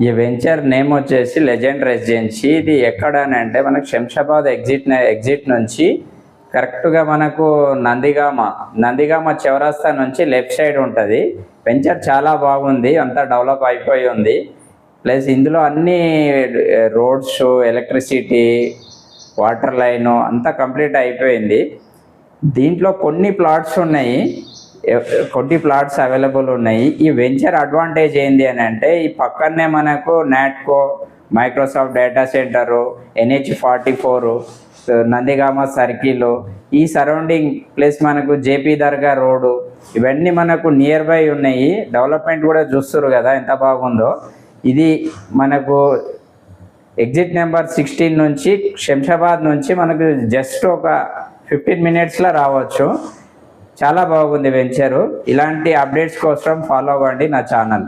ఈ venture name వచ్చేసి legend residency. ఇది ఎక్కడ అని అంటే మనకు శంషాబాద్ ఎగ్జిట్ నుంచి కరెక్ట్గా మనకు నందిగామ చౌరస్తా నుంచి లెఫ్ట్ సైడ్ ఉంటుంది. వెంచర్ చాలా బాగుంది, అంతా డెవలప్ అయిపోయి ఉంది. ప్లస్ ఇందులో అన్ని రోడ్స్, ఎలక్ట్రిసిటీ, వాటర్ లైను అంతా కంప్లీట్ అయిపోయింది. దీంట్లో కొన్ని ప్లాట్స్ అవైలబుల్ ఉన్నాయి. ఈ వెంచర్ అడ్వాంటేజ్ ఏంది అని అంటే ఈ పక్కనే మనకు Natco, Microsoft data centre, NH44, Nandigama circle, ఈ సరౌండింగ్ ప్లస్ మనకు జేపీ దర్గా రోడ్డు, ఇవన్నీ మనకు నియర్ బై ఉన్నాయి. డెవలప్మెంట్ కూడా చూస్తున్నారు కదా ఎంత బాగుందో. ఇది మనకు ఎగ్జిట్ నెంబర్ 16 నుంచి శంషాబాద్ నుంచి మనకు జస్ట్ ఒక 15 minutesలో రావచ్చు. చాలా బాగుంది వెంచరు. ఇలాంటి అప్డేట్స్ కోసం ఫాలో అవ్వండి నా ఛానల్.